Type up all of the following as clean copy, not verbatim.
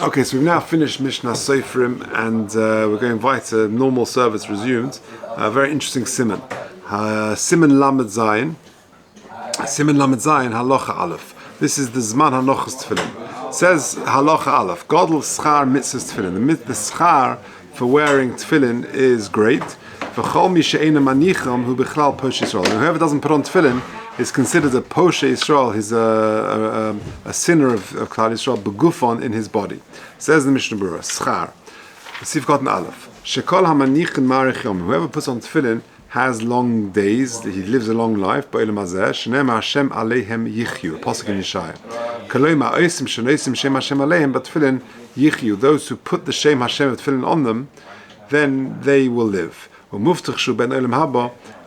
Okay, so we've now finished Mishnah Sofrim, and we're going to invite a normal service resumed. A very interesting siman. Siman Lamed Zayin. Siman Lamed Zayin, Halacha Aleph. This is the Zman Hanochas Tefillin. It says Halacha Aleph. Godel Schar Mitzvahs Tefillin. The schar for wearing Tefillin is great. V'chol mi she'ena manicham hu bichlal Poshe Yisrael. Whoever doesn't put on Tefillin is considered a Poshe Yisrael. He's a sinner of Klal Yisrael, begufon in his body. Says the Mishnah Berurah, Schar. Sifkat and Aleph. Shekol hamanichin marich yom. Whoever puts on Tefillin has long days. He lives a long life. Ba'olam hazeh. Shneim Hashem aleihem yichyu. Pasuk in Yeshaya. Kaloi ma'osim shenosim shem Hashem aleihem. But Tefillin yichyu. Those who put the Shem Hashem of Tefillin on them, then they will live.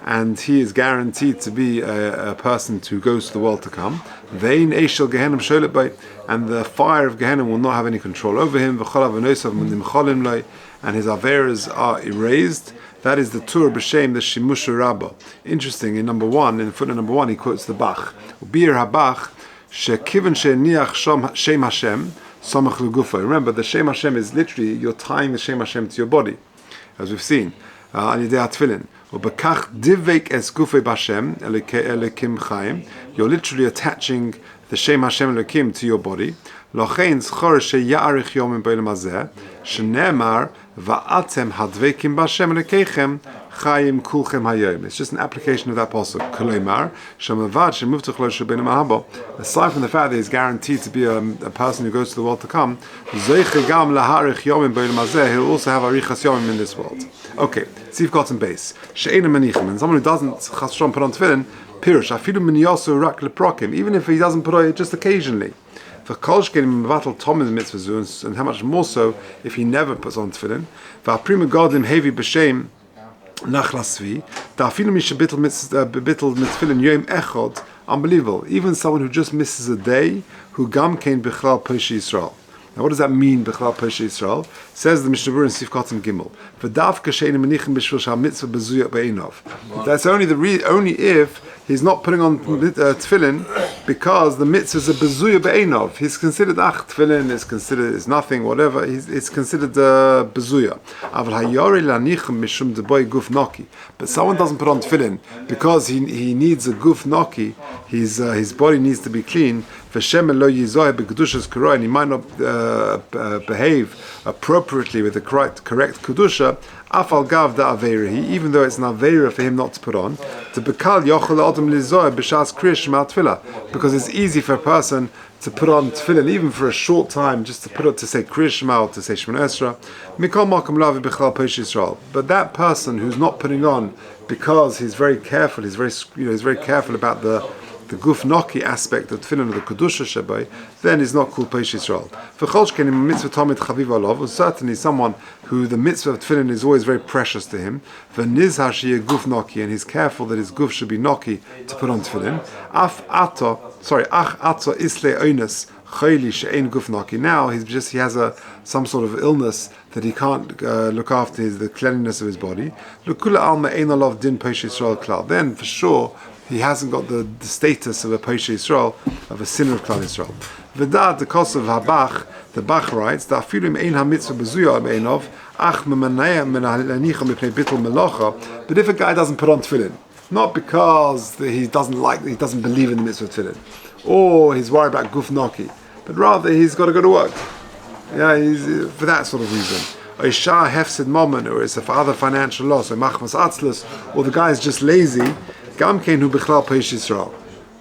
And he is guaranteed to be a person who goes to the world to come. And the fire of Gehenna will not have any control over him. And his averas are erased. That is the Torah b'shem, the Shimusha Rabbah. Interesting, in number 1, in footnote number 1, he quotes the Bach. Remember, the Shem Hashem is literally, you're tying the Shem Hashem to your body, as we've seen. You're literally attaching the Shem Hashem Elokim to your body. It's just an application of that pasuk. Aside from the fact that he's guaranteed to be a person who goes to the world to come, he'll also have arichas yomim in this world. Okay, Sif Cotton base. And someone who doesn't chasron put on tefillin, pirush afilu min yasu rak leprokim, even if he doesn't put on it just occasionally. For kolshkenim mevatel tomim mitzvahs, and how much more so if he never puts on tefillin. Va'prima godlim heavy b'shem nachlasvi. Da'afilu mishabittel mitzvillin yom echod. Unbelievable. Even someone who just misses a day, who gam kein bichlal Poshe Yisrael. Now, what does that mean, Bichlal Poshe Yisrael? Says the Mishnah Berurah in Sifkat and Gimel. V'davka she'einu menichin b'shvil sha'mitzvah bezuya be'einov. That's only if he's not putting on tefillin because the mitzvah is a bezuya be'einov. He's considered tefillin is nothing, whatever. It's considered bezuya. Aval hayori lanichim mishum deboy guf noki. But someone doesn't put on tefillin because he needs a guf noki. His body needs to be clean. And he might not behave appropriately with the correct kedusha, afal gav da averahi, even though it's an avera for him not to put on, to bekal yochel adam lizoy b'shas kriyash shema tefillah, because it's easy for a person to put on tefillin even for a short time, just to put it to say kriyash shema or to say shemona esra. Mikol makom lavi b'chlal Poshe Yisrael. But that person who's not putting on because he's very careful, he's very careful about the guf noki aspect of tefillin, of the kedusha shabai, then is not called Poshe Yisrael. For cholshken in mitzvah tamid chaviv alav, and certainly someone who the mitzvah of tefillin is always very precious to him. V'nizhar sheyeh guf noki, and he's careful that his guf should be noki to put on tefillin. Ach ato isle oinus chayli she'ein guf noki. Now he has some sort of illness that he can't look after the cleanliness of his body. L'kula alma ein alav din Poshe Yisrael klal. Then for sure he hasn't got the status of a Poshe Yisrael, of a sinner of Klal Yisrael. V'dad, the cost of Habach, the Bach writes, but if a guy doesn't put on tefillin, not because he doesn't believe in the mitzvah of tefillin, or he's worried about guf noki, but rather he's got to go to work. Yeah, he's for that sort of reason. Or Isha hefsid moment, or it's for other financial loss, or machmas atzlus, or the guy is just lazy. Gam kein hu bichlal Poshe Yisrael.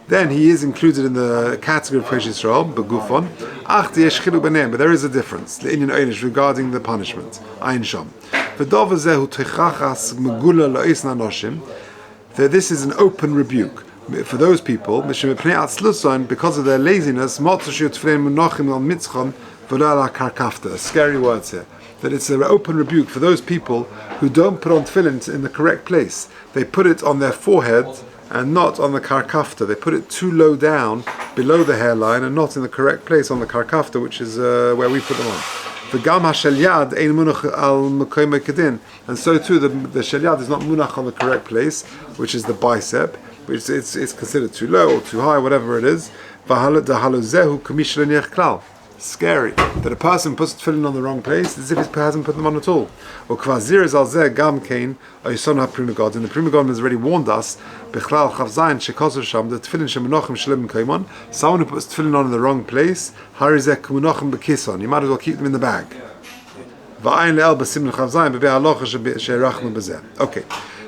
Then he is included in the category of Poshe Yisrael, begufon. Ach yesh chilu b'neim, but there is a difference. Le'inyan oynish regarding the punishment. Ayin sham. V'dov zehu techachas megula lo'is nanoshim. This is an open rebuke for those people. Because of their laziness, motzush yotflein munochim al mitzchon v'lo ala karkafta. Scary words here. That it's an open rebuke for those people who don't put on tefillin in the correct place. They put it on their forehead and not on the karkafta. They put it too low down, below the hairline, and not in the correct place on the karkafta, which is where we put them on. And so too, the shelyad is not munach on the correct place, which is the bicep, which it's considered too low or too high, whatever it is. Scary. That a person puts tefillin on the wrong place, as if he hasn't put them on at all. Or kvazir is al zeh gam kain oison ha-Pri Megadim. And the Pri Megadim has already warned us, Bechlal chav zayin shekozer sham, the tefillin shemenochem shlem kaimon, someone who puts tefillin on in the wrong place, harizeh kumenochem bekison. You might as well keep them in the bag. Va'ayin le'el b'simin chav zayin, b'bei halacha she'erachnu b'zeh. Okay.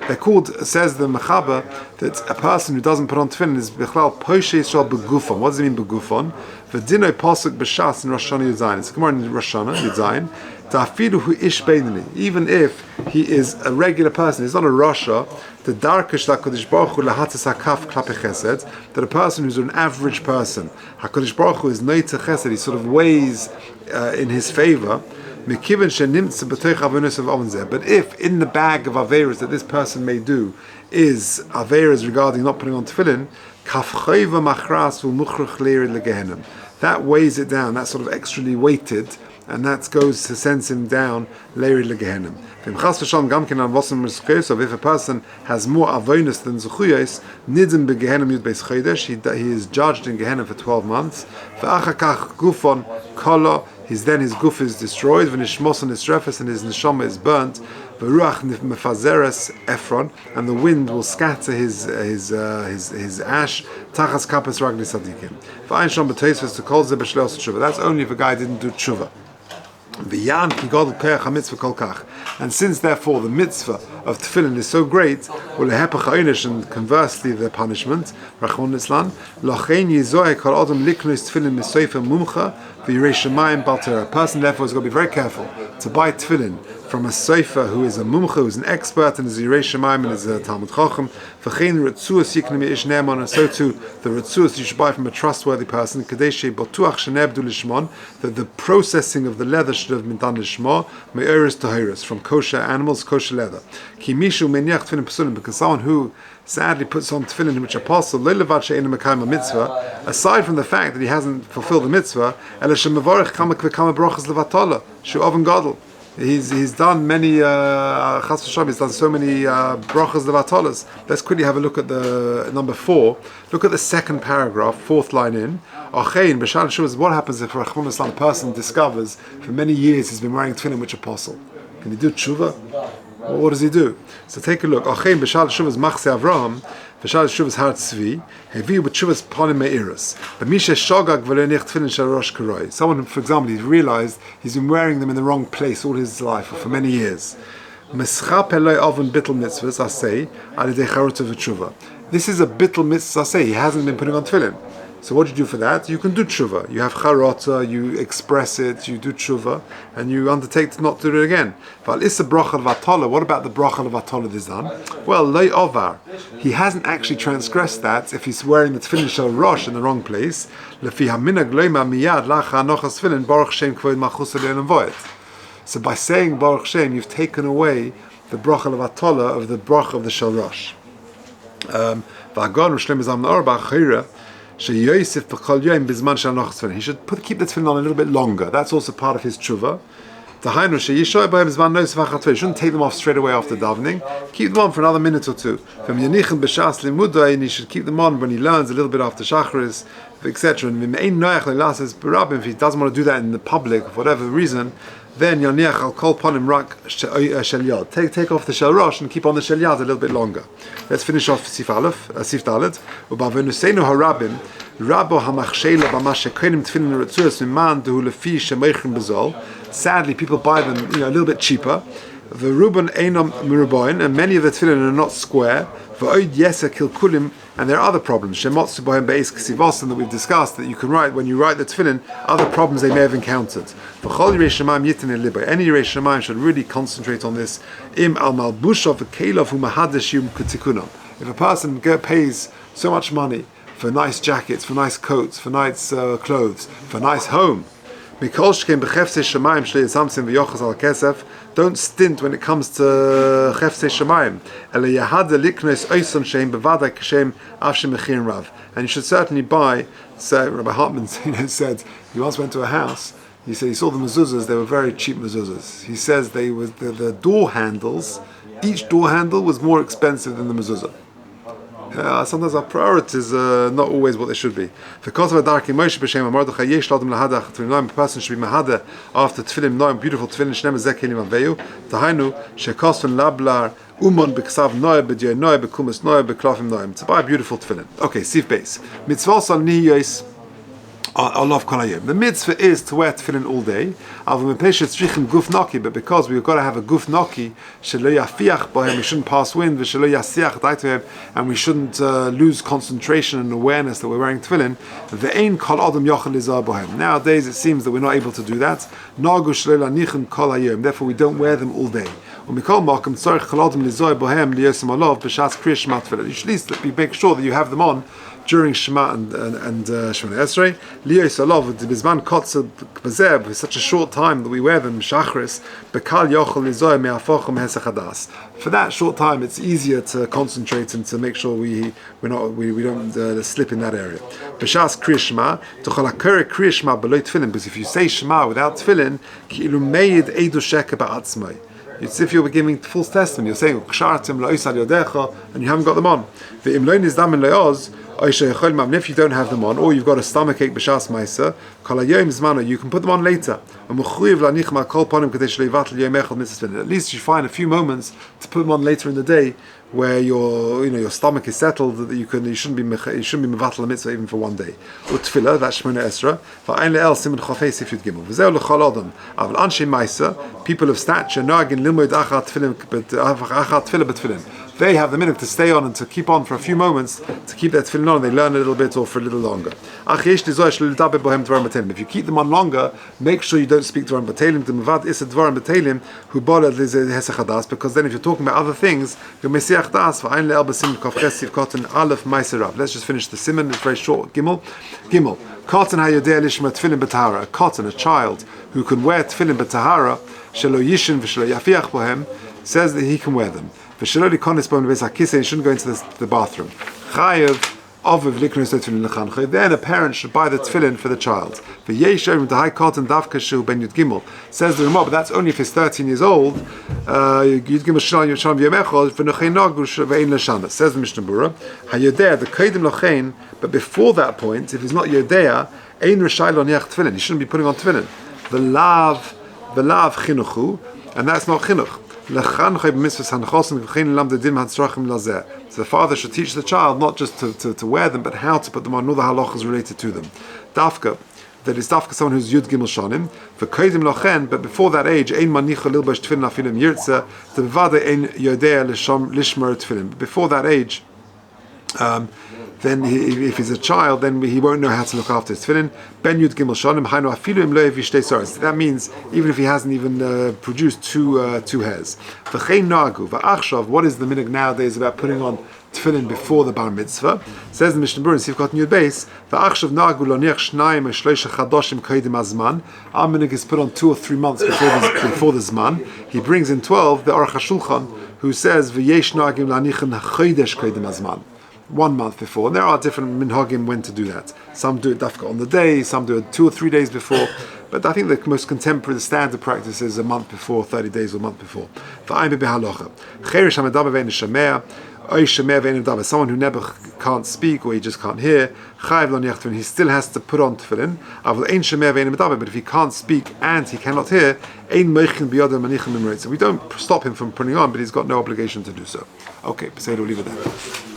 They're called, says the Mechaber, that a person who doesn't put on tefillin is bichlal poshe yisrael begufon. What does it mean begufon? V'dino pasuk b'shas in Rosh Hashanah Yudzayin. It's a Gemara in Rosh Hashanah Yudzayin. Ta'afidu hu ish beinani. Even if he is a regular person, he's not a Rasha, the darkish HaKadosh Baruch Hu lahatzis hakaf klape chesed, that a person who's an average person, HaKadosh Baruch Hu is noitze chesed, he sort of weighs in his favor. But if in the bag of Averas that this person may do is Averas regarding not putting on tefillin, that weighs it down, that's sort of extrally weighted, and that goes to send him down leirid legehenim. If a person has more avonis than zuchuyos, nidim begehenim yud beis chodesh, he is judged in Gehenim for 12 months. His guf is destroyed, v'nishmos on his refes, and his neshama is burnt. V'ruach mefazeres Ephron, and the wind will scatter his ash. Tachas kapas ragli sadikim. V'ayin shom b'teisves to kol ze b'shleos tshuva. That's only if a guy didn't do tshuva. V'yan ki godel keach ha-mitzvah kol kach. And since therefore the mitzvah of tefillin is so great, well hepach ha'onish, and conversely the punishment, rachmon islan, lochein yizoeh kol odom liknos tefillin misoifa mumcha v'yirei shemayim bal Torah. A person therefore has got to be very careful to buy tefillin from a sofer who is a mumcha, who is an expert, and is a yirei shemayim, and is a Talmud Chacham. V'chein retzuas yiknim yish ne'eman, and so too the retzuas you should buy from a trustworthy person. Kadei botuach shenebdu lishmon, that the processing of the leather should have been done lishma me'eres toheres, from kosher animals, kosher leather. Ki mishu meniach tefillin pesulim, because someone who sadly puts on tefillin which apostle leilevad she'einu mekayim a mitzvah, aside from the fact that he hasn't fulfilled the mitzvah, ela shemavorech kama v'kama brachas levatola shu'oven gadol. He's done many chas v'shalom. He's done so many brachas levatolas. Let's quickly have a look at the number 4. Look at the second paragraph, 4th line in. Achein b'shal shuvas. What happens if a person discovers for many years he's been wearing tefillin which apostle? Can he do tshuva? Well, what does he do? So take a look. Achein b'shal shuvas machse Avraham. V'shal shuvas har tzvi. Hevi b'tshuvas panim me'iras. But mishe shogag v'lo nich tefillin shel rosh karoi. Someone, for example, he's realized he's been wearing them in the wrong place all his life, or for many years. Meschap eloi oven bittul mitzvahs asay al yedei charut v'tshuva. This is a bittul mitzvah asay. He hasn't been putting on tefillin. So what do you do for that? You can do tshuva. You have charota, you express it, you do tshuva, and you undertake to not do it again. What about the bracha levatola that is done? Well, lei ovar. He hasn't actually transgressed that if he's wearing the tefillin shel rosh in the wrong place. Lefi haminag loima miyad lacha nochas tefillin baruch shem kvod malchus le'olam va'ed. So by saying baruch shem, you've taken away the bracha levatola of the bracha of the shel rosh. V'agon Rishleim Zalman Auerbach chayra. He should keep the tefillin on a little bit longer. That's also part of his tshuva. You shouldn't take them off straight away after davening. Keep them on for another minute or two. And he should keep them on when he learns a little bit after Shacharis, etc. And if he doesn't want to do that in the public for whatever reason, then yaniach al kol panim rak shel yad. Take off the shel rosh and keep on the shel yad a little bit longer. Let's finish off Sif Dalet. Ubavenuseinu harabim rabo hamachshela b'mashe konim tefillin retzuas miman dehu lefi shemeichim bezol. Sadly, people buy them, a little bit cheaper. The ruben einam miruboin, and many of the tefillin are not square. V'oid yesa kilkulim. And there are other problems. Shemotzu bohem beis ksivos, that we've discussed, that you can write, when you write the tefillin, other problems they may have encountered. V'chol yirei shemayim yitin el libo. Any yirei shemayim should really concentrate on this. Im al malbushov v'keilov hu mahadesh yum k'tikunam. If a person pays so much money for nice jackets, for nice coats, for nice clothes, for a nice home, mikol shkem b'chefsei shemayim shlei yisamsim v'yochas al kesef. Don't stint when it comes to chefsei shemayim. Ele yahada liknos oison sheim bevada kashem avshem mechirin rav. And you should certainly buy. So Rabbi Hartman said he once went to a house. He said he saw the mezuzahs. They were very cheap mezuzahs. He says they were the door handles. Each door handle was more expensive than the mezuzah. Sometimes our priorities are not always what they should be. A person should be mahada after tefillin noim, beautiful tefillin shneim zeh kelim aveyu. Tahainu shekosven lablar umon b'ksav noy b'diy noy b'kumas noy b'klafim noim. To buy a beautiful tefillin. Okay, sif base. Mitzvah sal niyos. The mitzvah is to wear tefillin all day. But because we've got to have a guf noki, we shouldn't pass wind, and we shouldn't lose concentration and awareness that we're wearing tefillin. Nowadays it seems that we're not able to do that. Therefore we don't wear them all day. You should at least make sure that you have them on during Shema and Shemona Esrei. Liyos alav b'zman kotzer b'zeh, with such a short time that we wear them shachris. Bekal yochel lizoy me'afochem hesach hadas. For that short time, it's easier to concentrate and to make sure we don't slip in that area. B'shas kriya Shema tochal hakere kriya Shema below tefillin, because if you say Shema without tefillin, ki'ilu meid eidu sheker ba'atzmai. It's if you're giving false testimony. You're saying kshartim la'os al yodecha, and you haven't got them on. Ve'im lo nizdamin le'oz. If you don't have them on, or you've got a stomachache b'shas ma'aser, you can put them on later. At least you find a few moments to put them on later in the day, where your stomach is settled, that you shouldn't be mevatel the mitzvah even for one day. Or tefillah, that's Shemona Esra. V'ayin le'el siman chafei sifyud gimel. V'zeu l'chol adam. Aval anshe ma'aser, people of stature, noagin limud achar tefillah b'tefillin. They have the minute to stay on and to keep on for a few moments, to keep their tefillin on. They learn a little bit or for a little longer. If you keep them on longer, make sure you don't speak dvarim batelim. Because then if you're talking about other things, let's just finish the simon. It's very short. Gimel. A cotton, a child who can wear tefillin b'tahara, shelo yishin v'shelo yafiach bohem, says that he can wear them. He shouldn't go into the bathroom. Then a parent should buy the tefillin for the child. Says the Ramah, but that's only if he's 13 years old. Says the Mishnah Berurah, but before that point, if he's not Yodea, he shouldn't be putting on tefillin. The lav chinuchu, and that's not chinuch. So the father should teach the child not just to wear them, but how to put them on, all the halachas related to them. Dafka, that is dafka someone who's yud gimel shanim. For kodim lochen, but before that age, ein manicha lilbash tefillin afilim yirtza, the vada ein yodea lishmer tefillin. Before that age, then if he's a child, then he won't know how to look after his tefillin. Ben yud gimel shanim hainu afilu im lo yvishtei soros. That means even if he hasn't even produced two hairs. V'chein nagu v'achshav. What is the minhag nowadays about putting on tefillin before the bar mitzvah? Says the Mishnah Berurah, Sivkot Yud Beis, v'achshav nagu lo niach shnayim shloisha chadoshim kodim azman. Our minhag is put on 2 or 3 months before the zman. He brings in 12 the Orach HaShulchan, who says v'yesh nagim lanichen chodesh kodim azman. 1 month before. And there are different minhagim when to do that. Some do it dafka on the day, some do it 2 or 3 days before. But I think the most contemporary, the standard practice is a month before, 30 days or a month before. Someone who never can't speak or he just can't hear, he still has to put on tefillin. But if he can't speak and he cannot hear, so we don't stop him from putting on, but he's got no obligation to do so. Okay, so we'll leave it there.